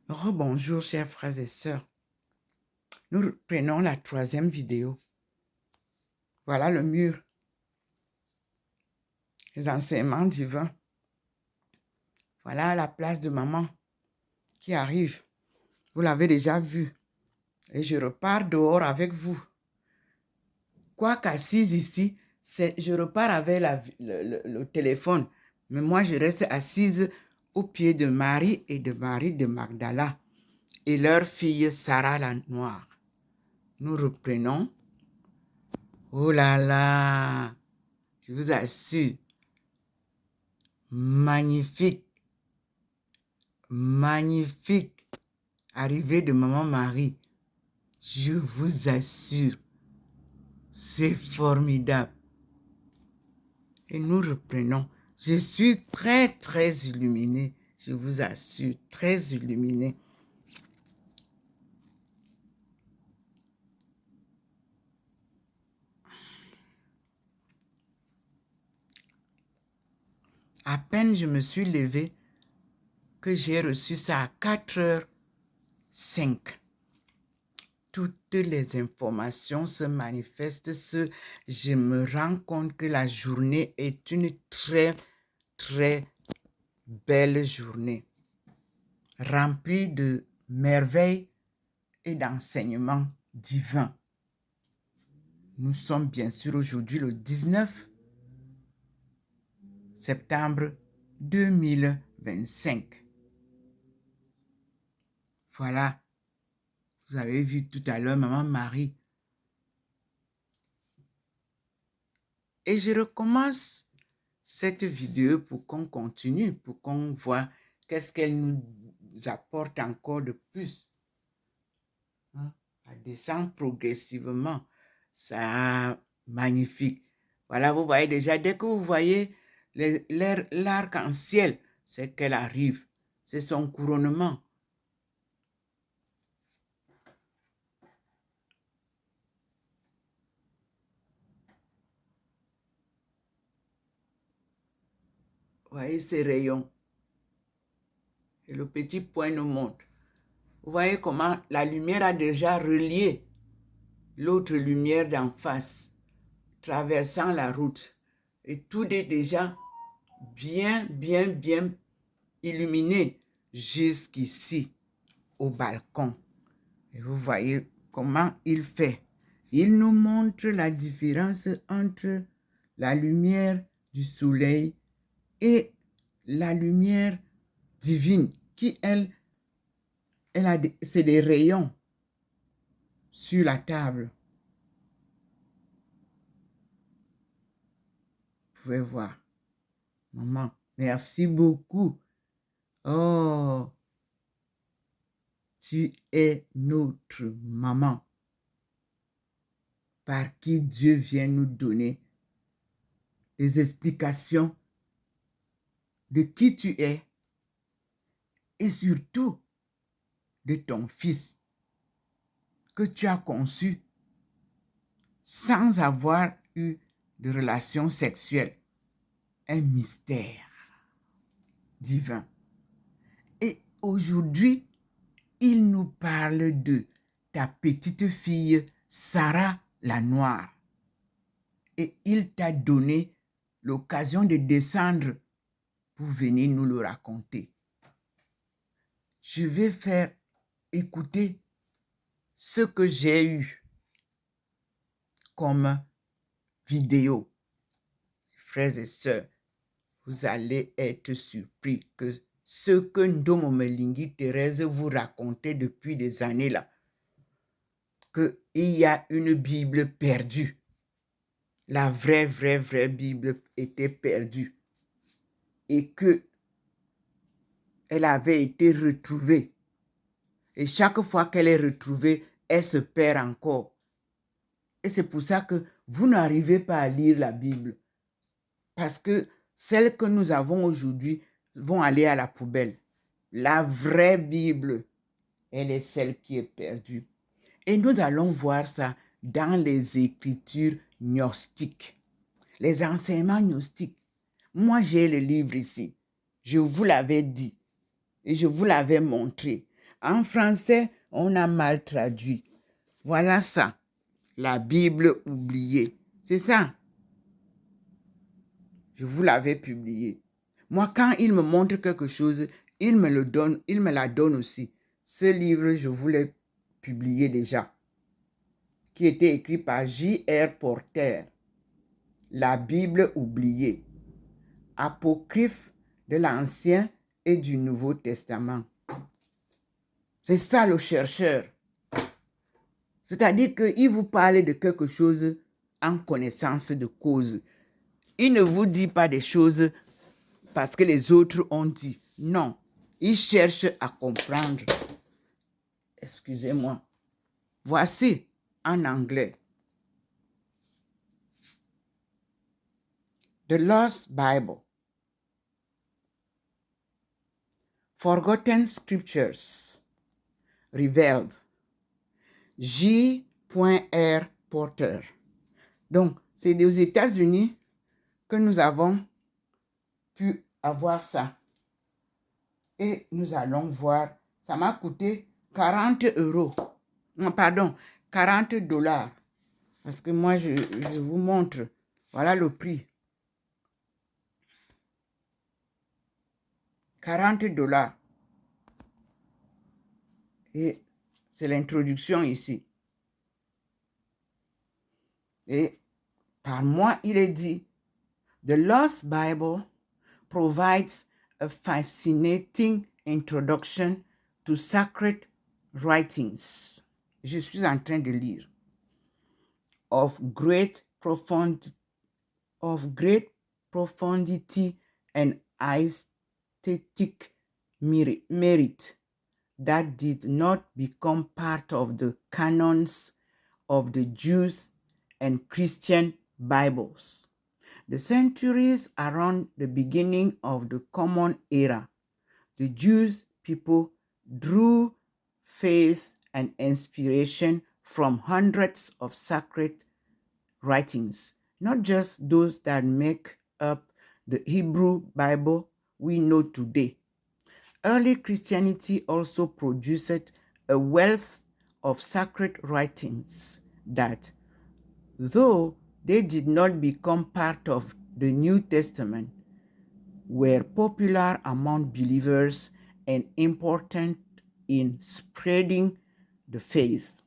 Rebonjour, chers frères et sœurs. Nous prenons la troisième vidéo. Voilà le mur. Les enseignements divins. Voilà la place de maman qui arrive. Vous l'avez déjà vu. Et je repars dehors avec vous. Quoique assise ici, je repars avec le téléphone. Mais moi, je reste assise au pied de Marie et de Marie de Magdala et leur fille Sarah la Noire. Nous reprenons. Oh là là, je vous assure, magnifique, magnifique arrivée de Maman Marie. Je vous assure, c'est formidable. Et nous reprenons. Je suis très, très illuminée. Je vous assure, très illuminée. À peine je me suis levée que j'ai reçu ça à 4h05. Toutes les informations se manifestent. Je me rends compte que la journée est une très, très belle journée, remplie de merveilles et d'enseignements divins. Nous sommes bien sûr aujourd'hui le 19 septembre 2025. Voilà, vous avez vu tout à l'heure Maman Marie. Et je recommence cette vidéo pour qu'on continue, pour qu'on voit qu'est-ce qu'elle nous apporte encore de plus. Ça descend progressivement. Ça, magnifique. Voilà, vous voyez déjà, dès que vous voyez l'arc-en-ciel, c'est qu'elle arrive. C'est son couronnement. Vous voyez ces rayons. Et le petit point nous montre. Vous voyez comment la lumière a déjà relié l'autre lumière d'en face, traversant la route. Et tout est déjà bien, bien, bien illuminé jusqu'ici, au balcon. Et vous voyez comment il fait. Il nous montre la différence entre la lumière du soleil et la lumière divine qui, c'est des rayons sur la table. Vous pouvez voir. Maman, merci beaucoup. Oh, tu es notre maman par qui Dieu vient nous donner des explications de qui tu es et surtout de ton fils que tu as conçu sans avoir eu de relation sexuelle. Un mystère divin. Et aujourd'hui, il nous parle de ta petite fille Sarah la Noire. Et il t'a donné l'occasion de descendre pour venir nous le raconter. Je vais faire écouter ce que j'ai eu comme vidéo. Frères et sœurs, vous allez être surpris que ce que Ndomo Melingi Thérèse vous racontait depuis des années là, qu'il y a une Bible perdue. La vraie Bible était perdue. Et que elle avait été retrouvée. Et chaque fois qu'elle est retrouvée, elle se perd encore. Et c'est pour ça que vous n'arrivez pas à lire la Bible. Parce que celles que nous avons aujourd'hui vont aller à la poubelle. La vraie Bible, elle est celle qui est perdue. Et nous allons voir ça dans les Écritures gnostiques. Les enseignements gnostiques. Moi, j'ai le livre ici. Je vous l'avais dit. Et je vous l'avais montré. En français, on a mal traduit. Voilà ça, la Bible oubliée. C'est ça. Je vous l'avais publié. Moi, quand il me montre quelque chose, il me le donne, il me la donne aussi. Ce livre, je vous l'ai publié déjà, qui était écrit par J.R. Porter. La Bible oubliée. Apocryphe de l'Ancien et du Nouveau Testament. C'est ça le chercheur. C'est-à-dire qu'il vous parle de quelque chose en connaissance de cause. Il ne vous dit pas des choses parce que les autres ont dit. Non, il cherche à comprendre. Excusez-moi. Voici en anglais. The Lost Bible. Forgotten Scriptures. Revealed. J.R. Porter. Donc, c'est aux États-Unis que nous avons pu avoir ça. Et nous allons voir. Ça m'a coûté 40 €. Non, pardon, 40 $. Parce que moi, je vous montre. Voilà le prix. 40 $. Et c'est l'introduction ici. Et par moi, il est dit, The Lost Bible provides a fascinating introduction to sacred writings. Je suis en train de lire. Of great profundity and aesthetic merit that did not become part of the canons of the Jews and Christian Bibles. The centuries around the beginning of the Common Era, the Jewish people drew faith and inspiration from hundreds of sacred writings, not just those that make up the Hebrew Bible we know today. Early Christianity also produced a wealth of sacred writings that, though they did not become part of the New Testament, were popular among believers and important in spreading the faith.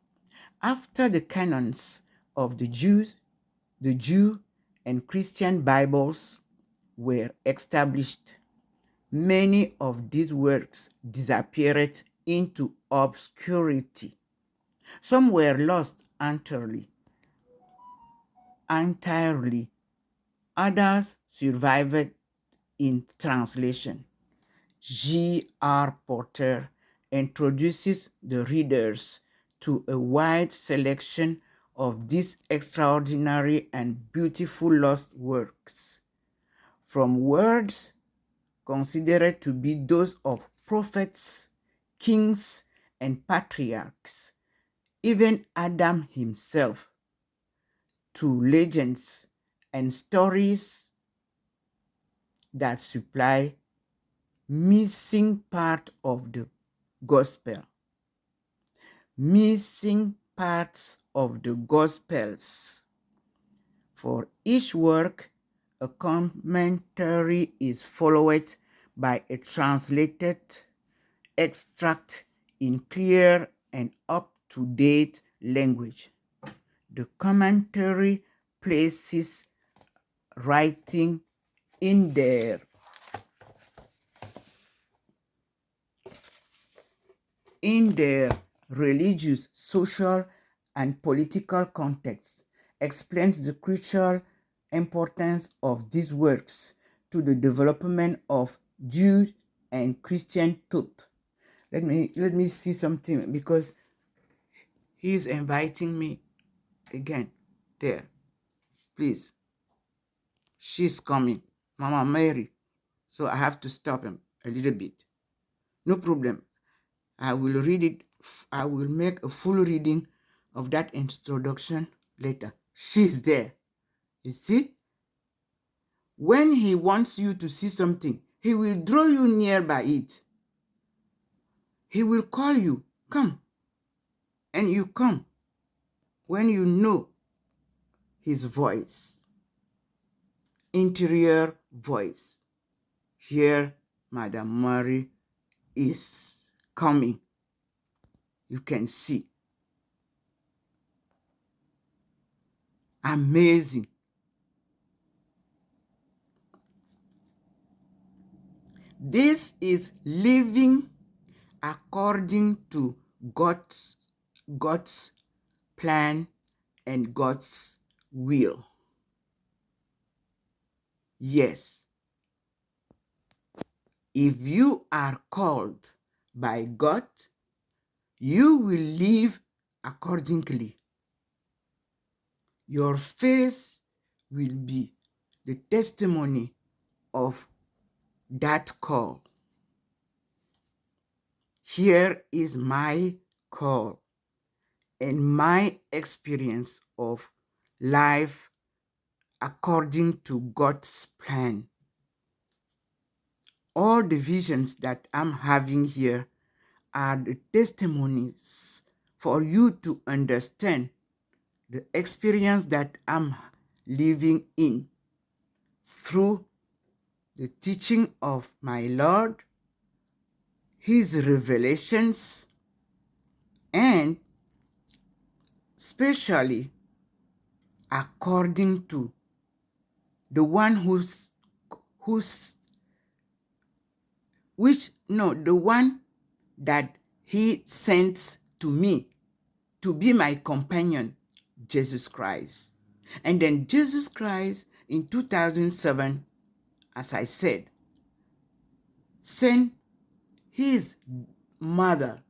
After the canons of the Jew and Christian Bibles were established, many of these works disappeared into obscurity. Some were lost entirely. Others survived in translation. J.R. Porter introduces the readers to a wide selection of these extraordinary and beautiful lost works, from words considered to be those of prophets, kings, and patriarchs, even Adam himself, to legends and stories that supply missing part of the gospel. Missing parts of the gospels. For each work, a commentary is followed by a translated extract in clear and up-to-date language. The commentary places writing in their religious, social, and political context, explains the crucial importance of these works to the development of Jewish and Christian thought. Let me see something, because he's inviting me again. There, please. She's coming, Mama Mary. So I have to stop him a little bit. No problem. I will read it. I will make a full reading of that introduction later. She's there. You see? When he wants you to see something, he will draw you near by it. He will call you, come, and you come when you know his voice, interior voice. Here, Madame Mary is coming. You can see. Amazing. This is living according to God's plan and God's will. Yes. If you are called by God, you will live accordingly. Your face will be the testimony of that call. Here is my call and my experience of life according to God's plan. All the visions that I'm having here are the testimonies for you to understand the experience that I'm living in through the teaching of my Lord, his revelations, and especially according to the one the one that he sent to me to be my companion, Jesus Christ. And then Jesus Christ in 2007, as I said, sent his mother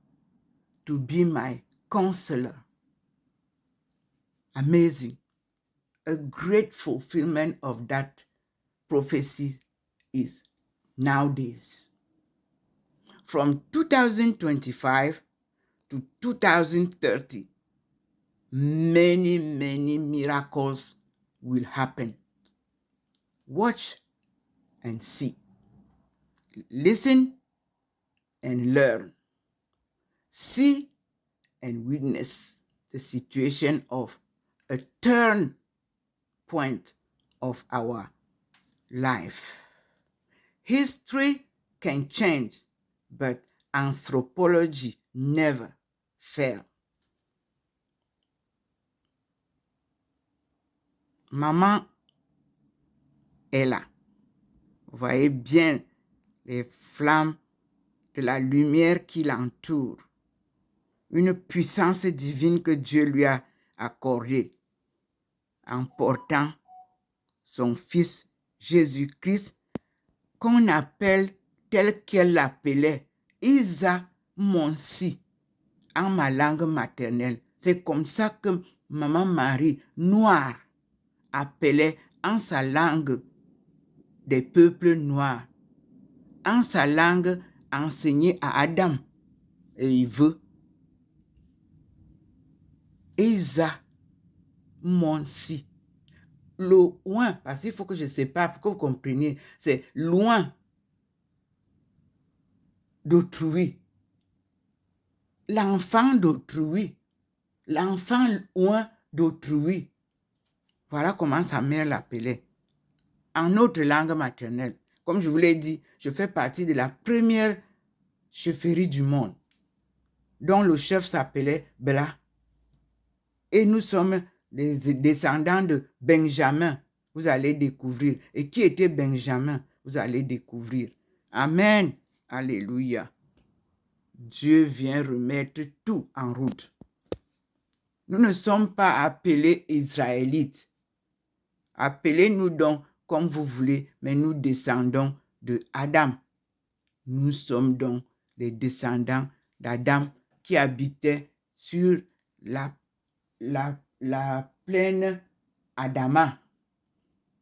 to be my counselor. Amazing. A great fulfillment of that prophecy is nowadays. From 2025 to 2030, many, many miracles will happen. Watch and see. Listen and learn. See and witness the situation of a turn point of our life. History can change, but anthropology never fails. Maman est là. Vous voyez bien les flammes de la lumière qui l'entoure. Une puissance divine que Dieu lui a accordée en portant son fils Jésus-Christ, qu'on appelle tel qu'elle l'appelait, Isa Monsi, en ma langue maternelle. C'est comme ça que Maman Marie, noire, appelait en sa langue des peuples noirs, en sa langue enseignée à Adam et Ève. Isa Monsi. Loin, parce qu'il faut que je sépare pour que vous compreniez, c'est loin d'autrui. L'enfant d'autrui. L'enfant loin d'autrui. Voilà comment sa mère l'appelait. En notre langue maternelle. Comme je vous l'ai dit, je fais partie de la première chefferie du monde, dont le chef s'appelait Bela. Et nous sommes des descendants de Benjamin. Vous allez découvrir. Et qui était Benjamin? Vous allez découvrir. Amen. Alléluia. Dieu vient remettre tout en route. Nous ne sommes pas appelés Israélites. Appelez-nous donc comme vous voulez, mais nous descendons de Adam. Nous sommes donc les descendants d'Adam qui habitaient sur la plaine Adama.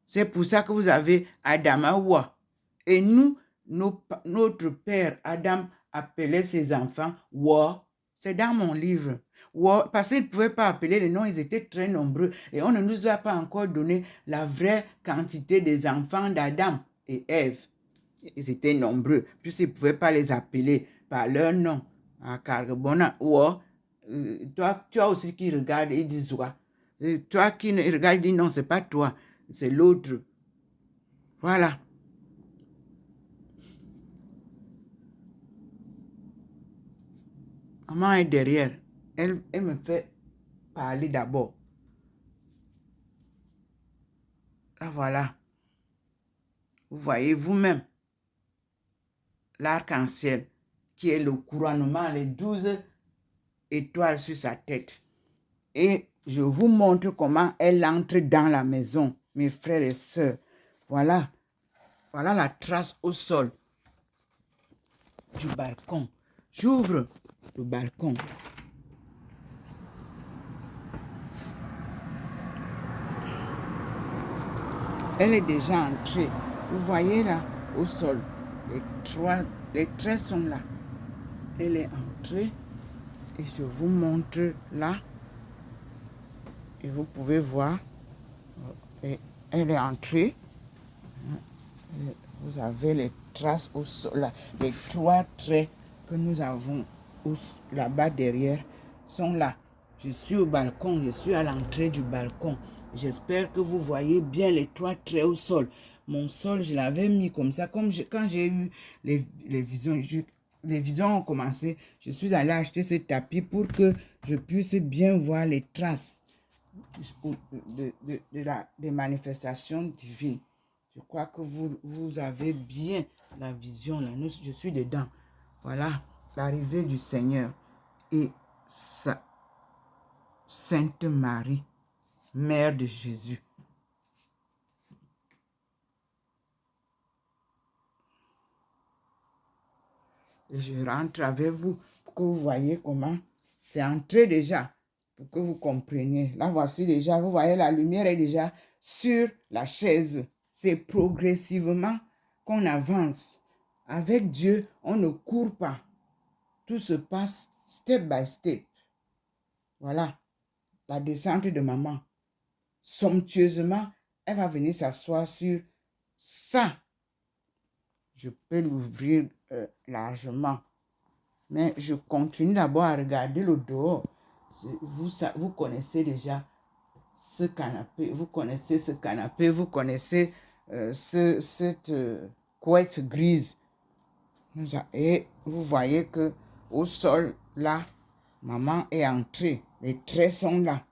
C'est pour ça que vous avez Adamawa. Et nous, notre père Adam appelait ses enfants Wa. C'est dans mon livre. Wa, parce qu'ils ne pouvaient pas appeler les noms, ils étaient très nombreux. Et on ne nous a pas encore donné la vraie quantité des enfants d'Adam et Ève. Ils étaient nombreux, puisqu'ils ne pouvaient pas les appeler par leur nom. à Cargabona, ou toi, tu as aussi qui regarde et dit Zoua. Toi qui regarde, dit non, c'est pas toi, c'est l'autre. Voilà. Maman est derrière. Elle me fait parler d'abord. Là, voilà. Vous voyez vous-même l'arc-en-ciel qui est le couronnement, les 12 étoiles sur sa tête. Et je vous montre comment elle entre dans la maison, mes frères et sœurs. Voilà. Voilà la trace au sol du balcon. J'ouvre le balcon. Elle est déjà entrée. Vous voyez là, au sol, les traits sont là. Elle est entrée et je vous montre là. Et vous pouvez voir, et elle est entrée. Vous avez les traces au sol, là, les 3 traits que nous avons là-bas derrière sont là. Je suis au balcon, je suis à l'entrée du balcon. J'espère que vous voyez bien les 3 traits au sol. Mon sol, je l'avais mis comme ça. Quand j'ai eu les visions, les visions ont commencé, je suis allé acheter ce tapis pour que je puisse bien voir les traces des manifestations divines. Je crois que vous avez bien la vision là. Je suis dedans. Voilà l'arrivée du Seigneur et sa Sainte Marie, Mère de Jésus. Et je rentre avec vous pour que vous voyez comment c'est entré déjà, pour que vous compreniez. Là, voici déjà, vous voyez, la lumière est déjà sur la chaise. C'est progressivement qu'on avance. Avec Dieu, on ne court pas. Tout se passe step by step. Voilà, la descente de maman. Somptueusement, elle va venir s'asseoir sur ça. Je peux l'ouvrir largement. Mais je continue d'abord à regarder le dehors. Vous connaissez déjà ce canapé. Vous connaissez ce canapé. Vous connaissez cette couette grise. Et vous voyez que au sol, là, maman est entrée. Les traits sont là.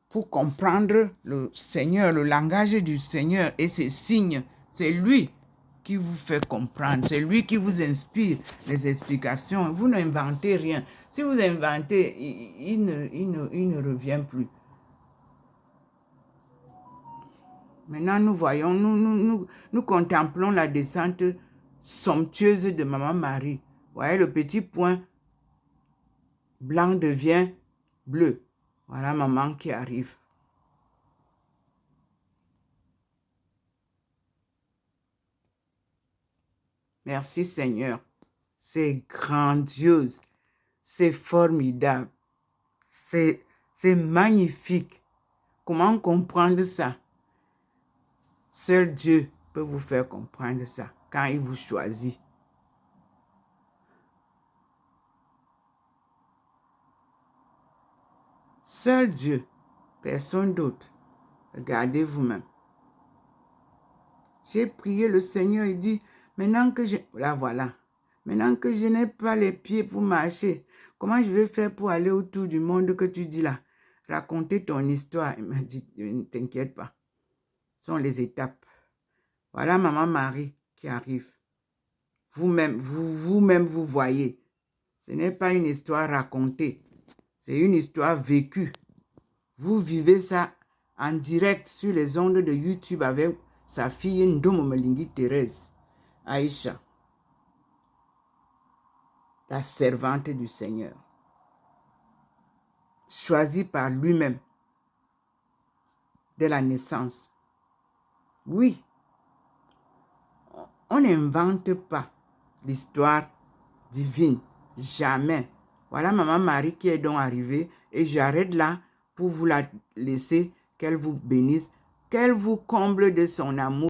Pour comprendre le Seigneur, le langage du Seigneur et ses signes, c'est lui qui vous fait comprendre. C'est lui qui vous inspire les explications. Vous n'inventez rien. Si vous inventez, il ne revient plus. Maintenant, nous voyons, nous contemplons la descente somptueuse de Maman Marie. Vous voyez, le petit point blanc devient bleu. Voilà maman qui arrive. Merci Seigneur. C'est grandiose. C'est formidable. C'est magnifique. Comment comprendre ça? Seul Dieu peut vous faire comprendre ça quand il vous choisit. Seul Dieu, personne d'autre. Regardez vous-même. J'ai prié le Seigneur, il dit, maintenant que je... Là, voilà. Maintenant que je n'ai pas les pieds pour marcher, comment je vais faire pour aller autour du monde que tu dis là? Raconter ton histoire. Il m'a dit, ne t'inquiète pas. Ce sont les étapes. Voilà Maman Marie qui arrive. Vous-même, vous voyez. Ce n'est pas une histoire racontée. C'est une histoire vécue. Vous vivez ça en direct sur les ondes de YouTube avec sa fille Ndomo Melingi Thérèse, Aïcha, la servante du Seigneur, choisie par lui-même dès la naissance. Oui, on n'invente pas l'histoire divine, jamais. Voilà Maman Marie qui est donc arrivée et j'arrête là pour vous la laisser, qu'elle vous bénisse, qu'elle vous comble de son amour.